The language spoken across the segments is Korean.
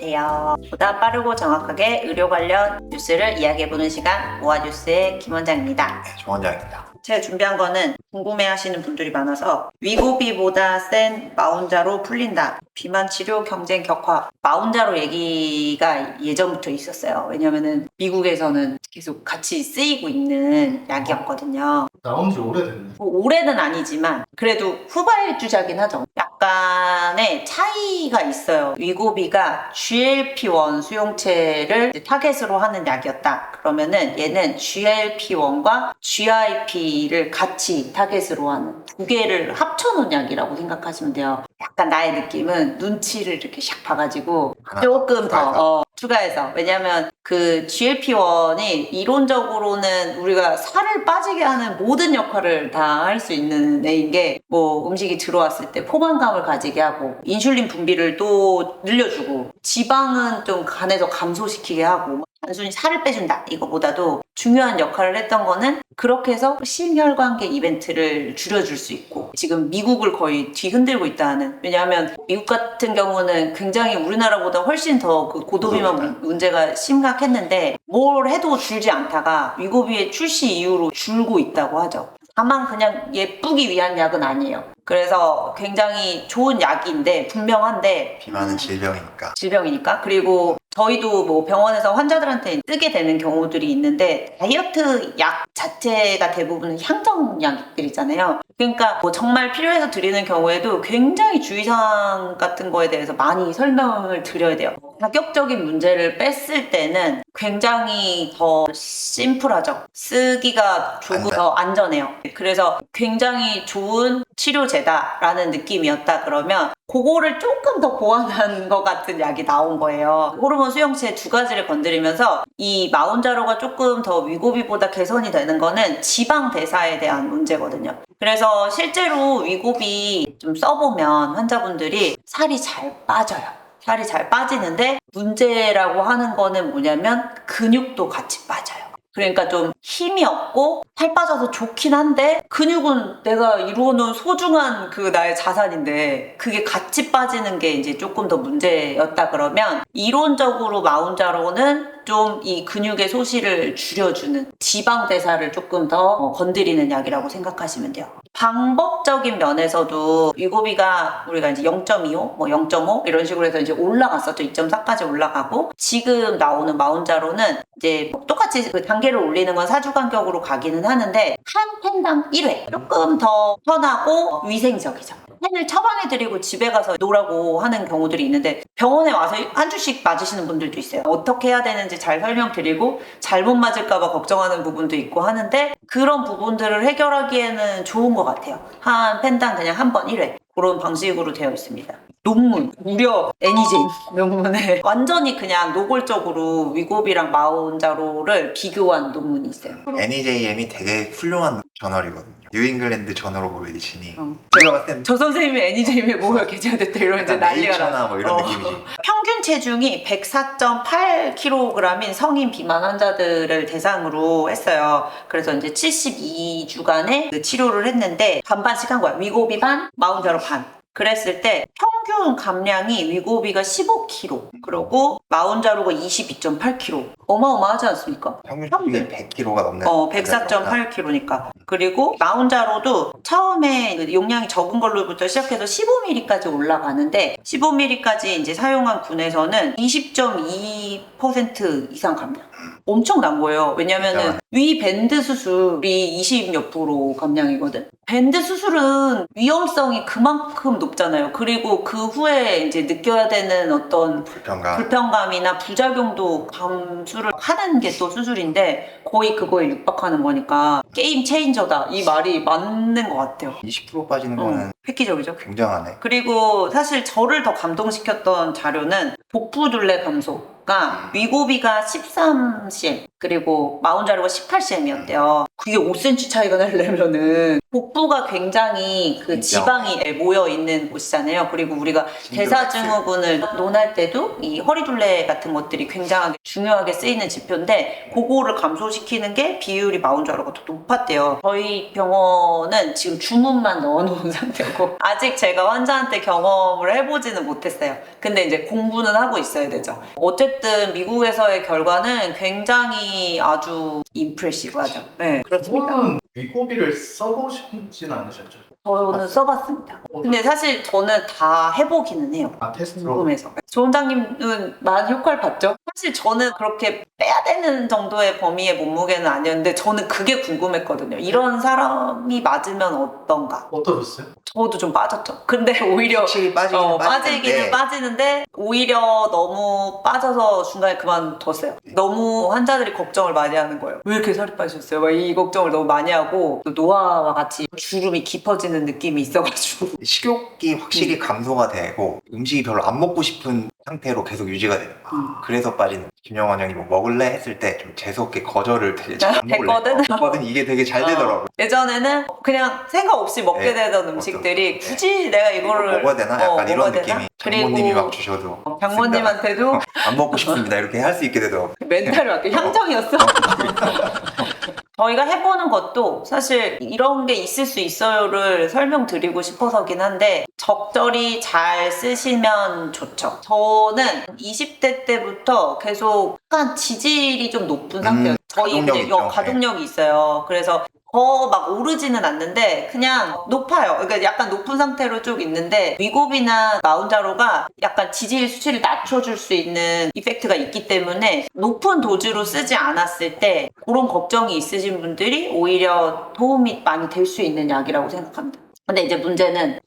안녕하세요. 보다 빠르고 정확하게 의료 관련 뉴스를 이야기해보는 시간 모아뉴스의 김원장입니다. 네, 조원장입니다. 제가 준비한 거는 궁금해하시는 분들이 많아서 위고비보다 센 마운자로 풀린다. 비만 치료 경쟁 격화. 마운자로 얘기가 예전부터 있었어요. 왜냐면은 미국에서는 계속 같이 쓰이고 있는 약이었거든요. 나온 지 오래됐네. 뭐 올해는 아니지만 그래도 후발주자긴 하죠. 약간의 차이가 있어요. 위고비가 GLP-1 수용체를 타겟으로 하는 약이었다. 그러면은 얘는 GLP-1과 GIP를 같이 타겟으로 하는 두 개를 합쳐놓은 약이라고 생각하시면 돼요. 약간 나의 느낌은 눈치를 이렇게 샥 봐가지고 조금 더 추가해서. 왜냐면 그 GLP-1이 이론적으로는 우리가 살을 빠지게 하는 모든 역할을 다 할 수 있는 애인 게, 뭐 음식이 들어왔을 때 포만감을 가지게 하고, 인슐린 분비를 또 늘려주고, 지방은 좀 간에서 감소시키게 하고, 단순히 살을 빼준다 이거보다도 중요한 역할을 했던 거는 그렇게 해서 심혈관계 이벤트를 줄여줄 수 있고, 지금 미국을 거의 뒤흔들고 있다는. 왜냐하면 미국 같은 경우는 굉장히 우리나라보다 훨씬 더 그 고도비만 문제가 심각했는데 뭘 해도 줄지 않다가 위고비의 출시 이후로 줄고 있다고 하죠. 다만 그냥 예쁘기 위한 약은 아니에요. 그래서 굉장히 좋은 약인데, 분명한데 비만은 질병이니까. 그리고 저희도 뭐 병원에서 환자들한테 쓰게 되는 경우들이 있는데, 다이어트 약 자체가 대부분 향정약들이잖아요. 그러니까 뭐 정말 필요해서 드리는 경우에도 굉장히 주의사항 같은 거에 대해서 많이 설명을 드려야 돼요. 가격적인 문제를 뺐을 때는 굉장히 더 심플하죠. 쓰기가 더 안전해요. 그래서 굉장히 좋은 치료제다라는 느낌이었다 그러면 그거를 조금 더 보완한 것 같은 약이 나온 거예요. 호르몬 수용체 두 가지를 건드리면서 이 마운자로가 조금 더 위고비보다 개선이 되는 거는 지방 대사에 대한 문제거든요. 그래서 실제로 위고비 좀 써보면 환자분들이 살이 잘 빠져요. 살이 잘 빠지는데 문제라고 하는 거는 뭐냐면 근육도 같이 빠져요. 그러니까 좀 힘이 없고 살 빠져서 좋긴 한데 근육은 내가 이루어놓은 소중한 그 나의 자산인데 그게 같이 빠지는 게 이제 조금 더 문제였다 그러면, 이론적으로 마운자로는 좀 이 근육의 소실을 줄여주는, 지방 대사를 조금 더 건드리는 약이라고 생각하시면 돼요. 방법적인 면에서도 위고비가 우리가 이제 0.25, 뭐 0.5 이런 식으로 해서 이제 올라갔었죠. 2.4까지 올라가고, 지금 나오는 마운자로는 이제 똑같이 그 단계를 올리는 건 4주 간격으로 가기는 하는데 한 펜당 1회, 조금 더 편하고 위생적이죠. 펜을 처방해드리고 집에 가서 놓으라고 하는 경우들이 있는데 병원에 와서 한 주씩 맞으시는 분들도 있어요. 어떻게 해야 되는지 잘 설명드리고 잘못 맞을까봐 걱정하는 부분도 있고 하는데, 그런 부분들을 해결하기에는 좋은 것 같아요. 한 펜당 그냥 한 번 1회 그런 방식으로 되어 있습니다. 논문, 무려 애니제임 논문에 완전히 그냥 노골적으로 위고비랑 마운자로를 비교한 논문이 있어요. NEJM이 되게 훌륭한 저널이거든요. 뉴잉글랜드 저널 오브 메디신이. 제가 봤을 땐 저 선생님이 애니제임에 뭐가 개정됐다 이러면 이제 난리가 네이처나 나. 뭐 이런 느낌이지. 평균 체중이 104.8kg인 성인 비만 환자들을 대상으로 했어요. 그래서 이제 72주간의 그 치료를 했는데 반반씩 한 거야. 위고비 반, 마운자로 반. 그랬을 때 평균 감량이 위고비가 15kg, 그리고 마운자로가 22.8kg. 어마어마하지 않습니까? 평균 체중이 100kg가 넘는. 104.8kg니까. 그리고 마운자로도 처음에 그 용량이 적은 걸로부터 시작해서 15ml까지 올라가는데 15ml까지 이제 사용한 군에서는 20.2% 이상 감량. 엄청난 거예요. 왜냐면은 위 밴드 수술이 20몇 프로 감량이거든. 밴드 수술은 위험성이 그만큼 높잖아요. 그리고 그 후에 이제 느껴야 되는 어떤 불편감이나 부작용도 감수를 하는 게 또 수술인데 거의 그거에 육박하는 거니까 게임 체인저다, 이 말이 맞는 것 같아요. 20% 빠지는 거는 획기적이죠. 굉장하네. 그리고 사실 저를 더 감동시켰던 자료는 복부둘레 감소. 보니까 위고비가 13cm 그리고 마운자로가 18cm이었대요. 그게 5cm 차이가 나려면은 복부가 굉장히 그 지방이 모여 있는 곳이잖아요. 그리고 우리가 대사증후군을 논할 때도 이 허리둘레 같은 것들이 굉장하게 중요하게 쓰이는 지표인데 그거를 감소시키는 게 비율이 마운자로가 더 높았대요. 저희 병원은 지금 주문만 넣어놓은 상태고 아직 제가 환자한테 경험을 해보지는 못했어요. 근데 이제 공부는 하고 있어야 되죠. 어쨌든 미국에서의 결과는 굉장히 아주 임프레시브하죠. 네, 그렇습니다. 그거는 위고비를 써보시진 않으셨죠? 저는 써봤습니다. 근데 사실 저는 다 해보기는 해요. 아, 테스트로? 궁금해서. 조 원장님은 많은 효과를 봤죠? 사실 저는 그렇게 빼야 되는 정도의 범위의 몸무게는 아니었는데 저는 그게 궁금했거든요. 이런 사람이 맞으면 어떤가? 어떠셨어요? 저도 좀 빠졌죠. 근데 오히려 확실히 빠지기는 빠지기는 빠지는데 오히려 너무 빠져서 중간에 그만뒀어요. 너무 환자들이 걱정을 많이 하는 거예요. 왜 이렇게 살이 빠지셨어요? 막 이 걱정을 너무 많이 하고 또 노화와 같이 주름이 깊어지는 느낌이 있어가지고 식욕이 확실히 감소가 되고 음식이 별로 안 먹고 싶은 상태로 계속 유지가 되는 거야. 그래서 빠지는 거야. 김영환 원장님 뭐 먹을래? 했을 때 좀 재수없게 거절을 되게 잘 됐거든? 먹거든. 이게 되게 잘 되더라고. 예전에는 그냥 생각 없이 먹게 네, 되던 음식들이 굳이 내가 이거를 먹어야 되나? 약간 이런 먹어야 되나? 느낌이 장모님이 막 주셔도 장모님한테도 안 먹고 싶습니다 이렇게 할 수 있게 되더라고. 멘탈이 맞게 향정이었어. 저희가 해보는 것도 사실 이런 게 있을 수 있어요를 설명드리고 싶어서긴 한데 적절히 잘 쓰시면 좋죠. 저는 20대 때부터 계속 약간 지질이 좀 높은 상태예요. 저희 가동력 이제 있죠. 가동력이 있어요. 그래서 더 막 오르지는 않는데 그냥 높아요. 그러니까 약간 높은 상태로 쭉 있는데 위고비나 마운자로가 약간 지질 수치를 낮춰줄 수 있는 이펙트가 있기 때문에 높은 도즈로 쓰지 않았을 때 그런 걱정이 있으신 분들이 오히려 도움이 많이 될 수 있는 약이라고 생각합니다. 근데 이제 문제는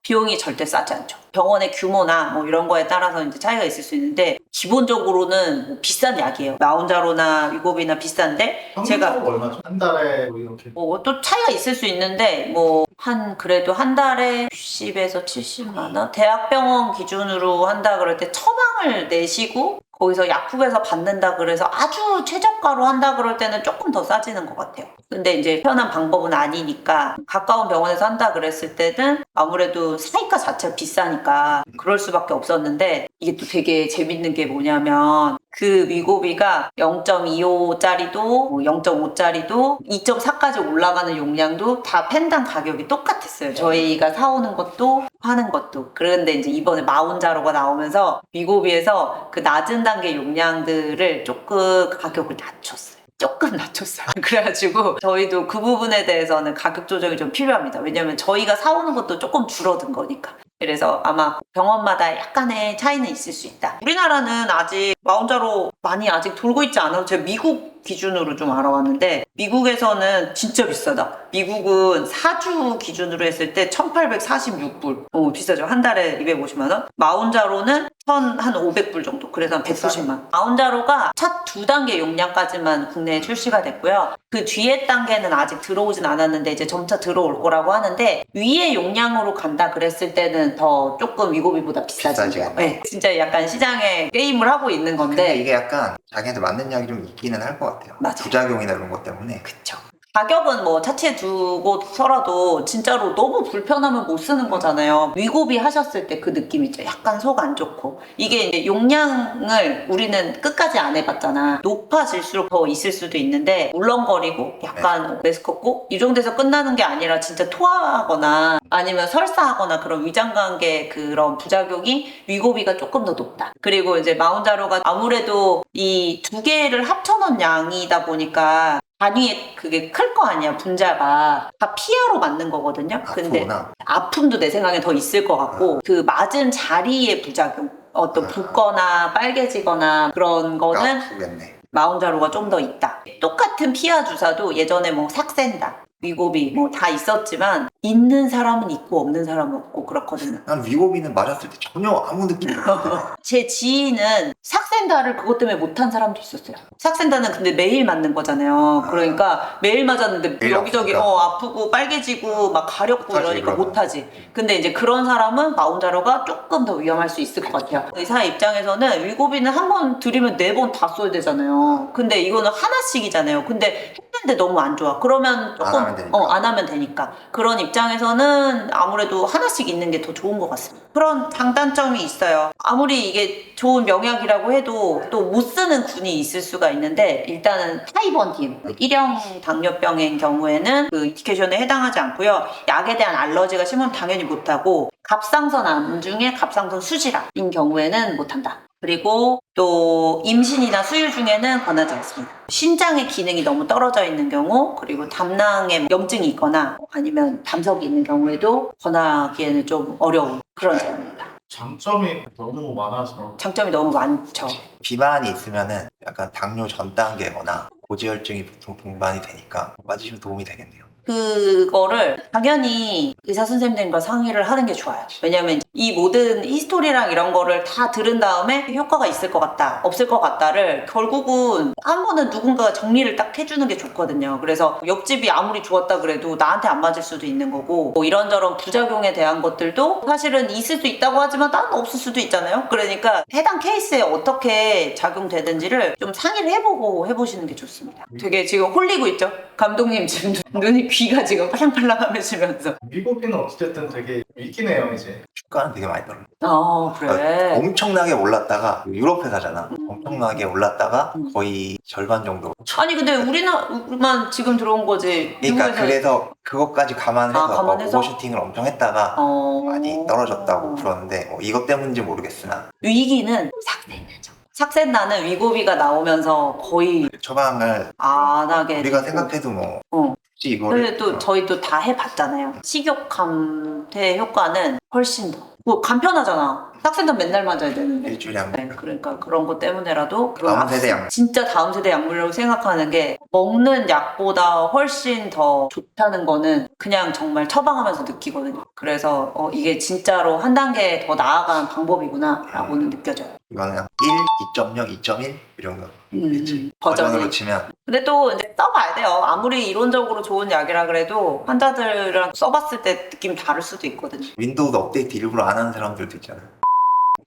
비용이 절대 싸지 않죠. 병원의 규모나 뭐 이런 거에 따라서 이제 차이가 있을 수 있는데 기본적으로는 뭐 비싼 약이에요. 마운자로나 위고비나 비싼데 제가 얼마죠? 한 달에 뭐 이렇게 뭐 또 차이가 있을 수 있는데 뭐 그래도 한 달에 60에서 70만 원? 대학병원 기준으로 한다 그럴 때 처방을 내시고 거기서 약국에서 받는다 그래서 아주 최저가로 한다 그럴 때는 조금 더 싸지는 것 같아요. 근데 이제 편한 방법은 아니니까 가까운 병원에서 한다 그랬을 때는 아무래도 사이가 자체가 비싸니까 그럴 수밖에 없었는데 이게 또 되게 재밌는 게 뭐냐면 그 위고비가 0.25짜리도 0.5짜리도 2.4까지 올라가는 용량도 다 펜당 가격이 똑같았어요. 저희가 사오는 것도 하는 것도. 그런데 이제 이번에 마운자로가 나오면서 위고비에서 그 낮은 단계 용량들을 조금 가격을 낮췄어요. 조금 낮췄어요. 그래가지고 저희도 그 부분에 대해서는 가격 조정이 좀 필요합니다. 왜냐면 저희가 사오는 것도 조금 줄어든 거니까. 그래서 아마 병원마다 약간의 차이는 있을 수 있다. 우리나라는 아직 마운자로 많이 아직 돌고 있지 않아서 제가 미국 기준으로 좀 알아왔는데 미국에서는 진짜 비싸다. 미국은 4주 기준으로 했을 때 1,846불. 비싸죠. 한 달에 250만 원. 마운자로는 한 500불 정도. 그래서 한 190만 원. 마운자로가 첫 2단계 용량까지만 국내에 출시가 됐고요. 그 뒤에 단계는 아직 들어오진 않았는데 이제 점차 들어올 거라고 하는데 위에 용량으로 간다 그랬을 때는 더 조금 위고비보다 비싸지죠. 네, 진짜 약간 시장에 게임을 하고 있는 근데 건데 이게 약간 자기한테 맞는 약이 좀 있기는 할 것 같아요. 맞아요. 부작용이나 이런 것 때문에. 그쵸. 가격은 뭐 차치해 두고서라도 진짜로 너무 불편하면 못 쓰는 거잖아요. 위고비 하셨을 때 그 느낌 있죠. 약간 속 안 좋고. 이게 이제 용량을 우리는 끝까지 안 해봤잖아. 높아질수록 더 있을 수도 있는데 울렁거리고 약간 메스껍고 이 정도에서 끝나는 게 아니라 진짜 토하거나 아니면 설사하거나 그런 위장관계 그런 부작용이 위고비가 조금 더 높다. 그리고 이제 마운자로가 아무래도 이 두 개를 합쳐놓은 양이다 보니까 단위에 그게 클 거 아니야, 분자가. 다 피하로 맞는 거거든요. 근데 아프구나. 아픔도 내 생각엔 더 있을 것 같고 그 맞은 자리의 부작용 어떤 붓거나 빨개지거나 그런 거는 아프겠네. 마운자로가 좀 더 있다. 똑같은 피하 주사도 예전에 뭐 삭센다 위고비 뭐 다 있었지만 있는 사람은 있고 없는 사람은 없고 그렇거든요. 난 위고비는 맞았을 때 전혀 아무 느낌이 없었어. 제 지인은 삭센다를 그것 때문에 못한 사람도 있었어요. 삭센다는 근데 매일 맞는 거잖아요. 그러니까 매일 맞았는데 매일 여기저기 아프니까. 아프고 빨개지고 막 가렵고 못하지, 이러니까 그러면. 못하지. 근데 이제 그런 사람은 마운자로가 조금 더 위험할 수 있을 것 같아요. 의사 입장에서는 위고비는 한 번 들이면 4번 다 써야 되잖아요. 근데 이거는 하나씩이잖아요. 근데 했는데 너무 안 좋아. 그러면 조금 안 하면 되니까. 안 하면 되니까. 그런 입장에서는 아무래도 하나씩 있는 게 더 좋은 것 같습니다. 그런 장단점이 있어요. 아무리 이게 좋은 명약이라고 해도 또 못 쓰는 군이 있을 수가 있는데 일단은 타이번딘 일형 당뇨병인 경우에는 그 인디케이션에 해당하지 않고요. 약에 대한 알러지가 심하면 당연히 못하고 갑상선 암 중에 갑상선 수질암인 경우에는 못한다. 그리고 또 임신이나 수유 중에는 권하지 않습니다. 신장의 기능이 너무 떨어져 있는 경우 그리고 담낭에 염증이 있거나 아니면 담석이 있는 경우에도 권하기에는 좀 어려운 그런 점입니다. 장점이 너무 많아서 장점이 너무 많죠. 비만이 있으면은 약간 당뇨 전 단계거나 고지혈증이 보통 동반이 되니까 맞으시면 도움이 되겠네요. 그거를 당연히 의사 선생님들과 상의를 하는 게 좋아요. 왜냐면 이 모든 히스토리랑 이런 거를 다 들은 다음에 효과가 있을 것 같다, 없을 것 같다를 결국은 한 번은 누군가가 정리를 딱 해주는 게 좋거든요. 그래서 옆집이 아무리 좋았다 그래도 나한테 안 맞을 수도 있는 거고 뭐 이런저런 부작용에 대한 것들도 사실은 있을 수 있다고 하지만 난 없을 수도 있잖아요. 그러니까 해당 케이스에 어떻게 작용되는지를 좀 상의를 해보고 해보시는 게 좋습니다. 되게 지금 홀리고 있죠? 감독님 지금 눈이 귀가 지금 팔랑팔랑 하면서 미국인은 어찌됐든 되게 위기네요 이제. 주가는 되게 많이 떨어져. 그래. 엄청나게 올랐다가 유럽 회사잖아. 엄청나게 올랐다가 거의 절반 정도. 아니 근데 우리만 지금 들어온 거지. 그러니까 미국에서- 그래서 그것까지 감안해서 감안해서? 오버슈팅을 엄청 했다가 많이 떨어졌다고 그러는데 이것 때문인지 모르겠으나 위기는 삭센나죠. 삭센나는 위고비가 나오면서 거의 처방을 안 하게 우리가 되고. 생각해도 뭐 어. 굳이 이거를 근데 또 저희도 다 해봤잖아요. 식욕 감퇴 효과는 훨씬 더. 뭐 간편하잖아. 삭센다 맨날 맞아야 되는데. 일주일에 한 번. 네, 그러니까 그런 것 때문에라도 다음 세대 약. 진짜 다음 세대 약물이라고 생각하는 게 먹는 약보다 훨씬 더 좋다는 거는 그냥 정말 처방하면서 느끼거든요. 그래서 이게 진짜로 한 단계 더 나아가는 방법이구나 라고는 느껴져요. 이거는 1, 2.0, 2.1 이런 거. 버전으로 버전으로 치면 근데 또 이제 써봐야 돼요. 아무리 이론적으로 좋은 약이라 그래도 환자들이랑 써봤을 때 느낌 다를 수도 있거든요. 윈도우도 업데이트 일부러 안 하는 사람들도 있잖아요.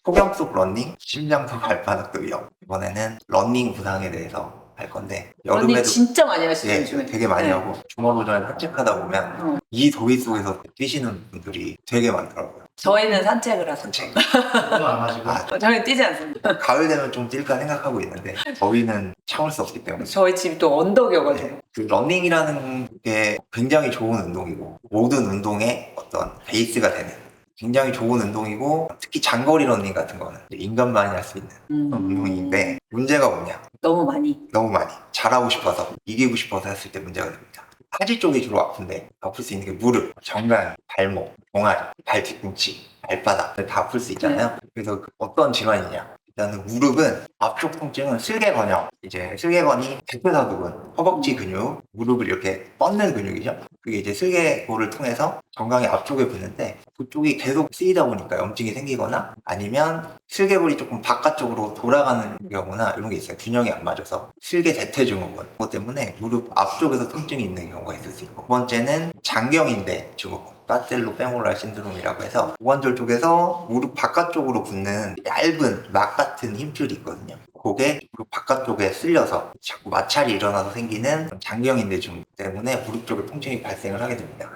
소경 속 러닝, 심장 속 발바닥도 위험. 이번에는 러닝 부상에 대해서 할 건데 언니 여름에도 진짜 많이 하시죠 예, 요즘에. 되게 많이 네. 하고 주말오전에 산책하다 보면 이 더위 속에서 뛰시는 분들이 되게 많더라고요. 저희는 산책을 하서 산책. 그건 안 하시고. 저희는 뛰지 않습니다. 가을 되면 좀 뛸까 생각하고 있는데 더위는 참을 수 없기 때문에 저희 집이 또 언덕이어가지고. 그 러닝이라는 게 굉장히 좋은 운동이고 모든 운동의 어떤 베이스가 되는 굉장히 좋은 운동이고 특히 장거리 러닝 같은 거는 인간만이 할 수 있는 그런 운동인데 문제가 뭐냐 너무 많이. 너무 많이 잘하고 싶어서 이기고 싶어서 했을 때 문제가 됩니다. 하지 쪽이 주로 아픈데 아플 수 있는 게 무릎, 정관, 발목, 종아리, 발 뒤꿈치, 발바닥 다 아플 수 있잖아요. 그래서 어떤 질환이냐 일단은 무릎은 앞쪽 통증은 슬개건형 이제 슬개건이 대퇴사두근 허벅지 근육 무릎을 이렇게 뻗는 근육이죠. 그게 이제 슬개골을 통해서 정강이 앞쪽에 붙는데 그쪽이 계속 쓰이다 보니까 염증이 생기거나 아니면 슬개골이 조금 바깥쪽으로 돌아가는 경우나 이런 게 있어요. 균형이 안 맞아서 슬개 대퇴증후군 그것 때문에 무릎 앞쪽에서 통증이 있는 경우가 있을 수 있고 두 번째는 장경인대 증후군 파텔로 페모랄 신드롬이라고 해서 고관절 쪽에서 무릎 바깥쪽으로 붙는 얇은 막 같은 힘줄이 있거든요. 그게 무릎 바깥쪽에 쓸려서 자꾸 마찰이 일어나서 생기는 장경인대 증후군 때문에 무릎 쪽에 통증이 발생을 하게 됩니다.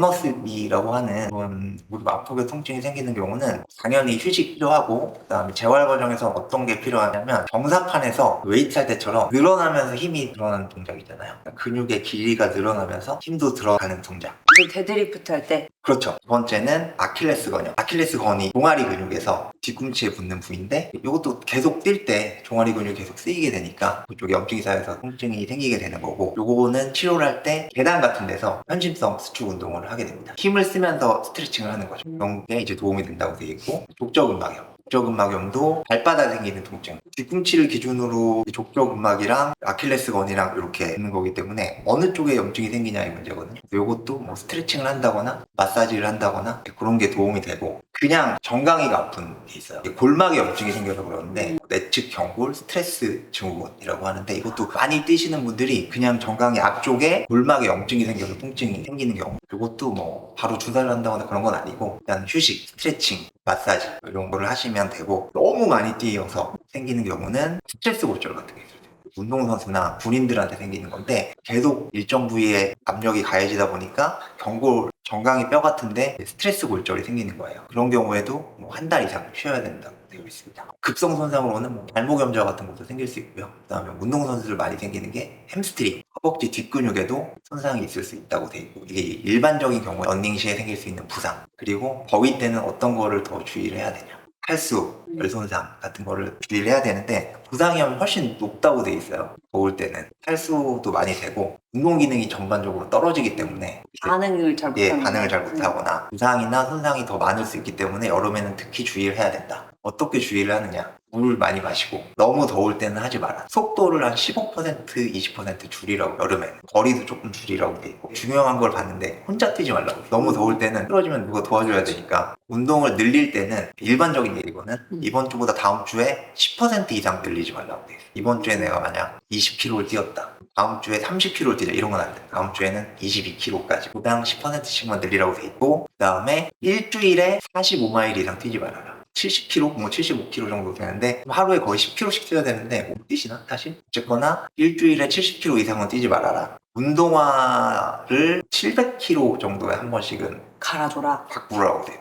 런너스비라고 하는 그런 무릎 앞쪽에 통증이 생기는 경우는 당연히 휴식 필요하고 그다음에 재활 과정에서 어떤 게 필요하냐면 정사판에서 웨이트 할 때처럼 늘어나면서 힘이 늘어나는 동작이잖아요. 근육의 길이가 늘어나면서 힘도 들어가는 동작. 데드리프트 할 때. 그렇죠. 두 번째는 아킬레스건이요. 아킬레스건이 종아리 근육에서 뒤꿈치에 붙는 부위인데 이것도 계속 뛸 때 종아리 근육이 계속 쓰이게 되니까 그쪽에 염증이 쌓여서 통증이 생기게 되는 거고 요거는 치료를 할 때 계단 같은 데서 현심성 수축 운동을 하게 됩니다. 힘을 쓰면서 스트레칭을 하는 거죠. 그런 게 이제 도움이 된다고 되어 있고 족저근막염 족저근막염도 발바닥에 생기는 통증. 뒤꿈치를 기준으로 족저근막이랑 아킬레스건이랑 이렇게 있는 거기 때문에 어느 쪽에 염증이 생기냐의 문제거든요. 이것도 뭐 스트레칭을 한다거나 마사지를 한다거나 그런 게 도움이 되고, 그냥 정강이가 아픈 게 있어요. 골막에 염증이 생겨서 그러는데 내측 경골 스트레스 증후군이라고 하는데, 이것도 많이 뛰시는 분들이 그냥 정강이 앞쪽에 골막에 염증이 생겨서 통증이 생기는 경우, 이것도 뭐 바로 주사를 한다거나 그런 건 아니고 그냥 휴식, 스트레칭, 마사지 이런 거를 하시면 되고, 너무 많이 뛰어서 생기는 경우는 스트레스 골절 같은 게 있어요. 운동선수나 군인들한테 생기는 건데, 계속 일정 부위에 압력이 가해지다 보니까 경골, 정강이 뼈 같은데 스트레스 골절이 생기는 거예요. 그런 경우에도 뭐 한 달 이상 쉬어야 된다고 되어 있습니다. 급성 손상으로는 뭐 발목 염좌 같은 것도 생길 수 있고요. 그다음에 운동선수들 많이 생기는 게 햄스트링, 허벅지 뒷근육에도 손상이 있을 수 있다고 되어 있고, 이게 일반적인 경우에 러닝 시에 생길 수 있는 부상. 그리고 더위 때는 어떤 거를 더 주의를 해야 되냐, 탈수, 열손상 같은 거를 주의를 해야 되는데, 부상위험이 훨씬 높다고 돼 있어요. 더울 때는 탈수도 많이 되고 운동 기능이 전반적으로 떨어지기 때문에 반응을 잘 못하는 반응을 잘 못하거나 부상이나 손상이 더 많을 수 있기 때문에 여름에는 특히 주의를 해야 된다. 어떻게 주의를 하느냐, 물을 많이 마시고, 너무 더울 때는 하지 마라. 속도를 한 15% 20% 줄이라고, 여름에는 거리도 조금 줄이라고 돼 있고, 중요한 걸 봤는데 혼자 뛰지 말라고. 너무 더울 때는 쓰러지면 누가 도와줘야 되니까, 운동을 늘릴 때는 일반적인 얘기거는 이번 주보다 다음 주에 10% 이상 늘리지 말라고 돼 있어. 이번 주에 내가 만약 20km를 뛰었다, 다음 주에 30km를 뛰자, 이런 건 안 돼. 다음 주에는 22km까지 구당 10%씩만 늘리라고 돼 있고, 그 다음에 일주일에 45마일 이상 뛰지 말아라. 70km, 뭐 75km 정도 되는데 하루에 거의 10km씩 뛰어야 되는데 못 뛰시나 사실? 어쨌거나 일주일에 70km 이상은 뛰지 말아라. 운동화를 700km 정도에 한 번씩은 갈아줘라. 바꾸라고 돼요.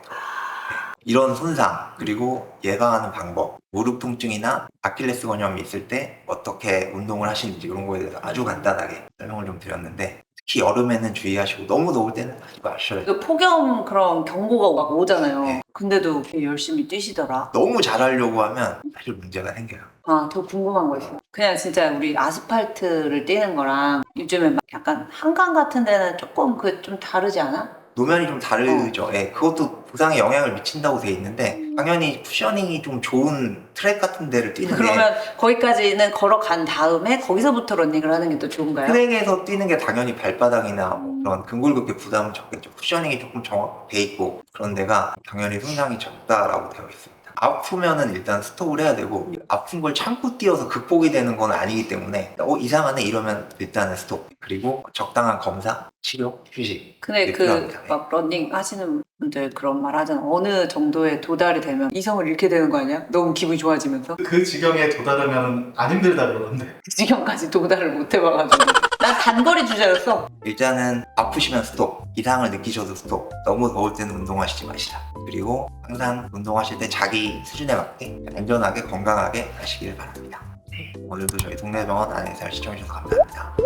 이런 손상, 그리고 예방하는 방법, 무릎 통증이나 아킬레스건염이 있을 때 어떻게 운동을 하시는지, 이런 거에 대해서 아주 간단하게 설명을 좀 드렸는데, 특히 여름에는 주의하시고 너무 더울 때는 하지 마셔야 돼요. 그 폭염 그런 경고가 막 오잖아요. 네. 근데도 열심히 뛰시더라. 너무 잘하려고 하면 사실 문제가 생겨요. 아, 더 궁금한 거 있어요. 그냥 진짜 우리 아스팔트를 뛰는 거랑 요즘에 막 약간 한강 같은 데는 조금 그 좀 다르지 않아? 노면이 좀 다르죠. 예, 그것도 부상에 영향을 미친다고 돼 있는데, 당연히 쿠셔닝이 좀 좋은 트랙 같은 데를 뛰는 게, 그러면 거기까지는 걸어간 다음에 거기서부터 러닝을 하는 게 더 좋은가요? 트랙에서 뛰는 게 당연히 발바닥이나 뭐 그런 근골격계 부담은 적겠죠. 쿠셔닝이 조금 정확돼 있고 그런 데가 당연히 손상이 적다라고 되어 있습니다. 아프면은 일단 스톱을 해야 되고, 아픈 걸 참고 뛰어서 극복이 되는 건 아니기 때문에 이상하네 이러면 일단은 스톱, 그리고 적당한 검사, 치료, 휴식. 근데 이게 그 필요합니다. 막 러닝 하시는 분들 그런 말 하잖아. 어느 정도에 도달이 되면 이성을 잃게 되는 거 아니야? 너무 기분이 좋아지면서 그 지경에 도달하면 안 힘들다 그러는데. 그 지경까지 도달을 못 해봐가지고 난 단거리 주자였어. 일단은 아프시면 스톱, 이상을 느끼셔도 스톱, 너무 더울 때는 운동하시지 마시라. 그리고 항상 운동하실 때 자기 수준에 맞게 안전하게 건강하게 하시길 바랍니다. 오늘도 저희 동네병원 안에서 시청해주셔서 감사합니다.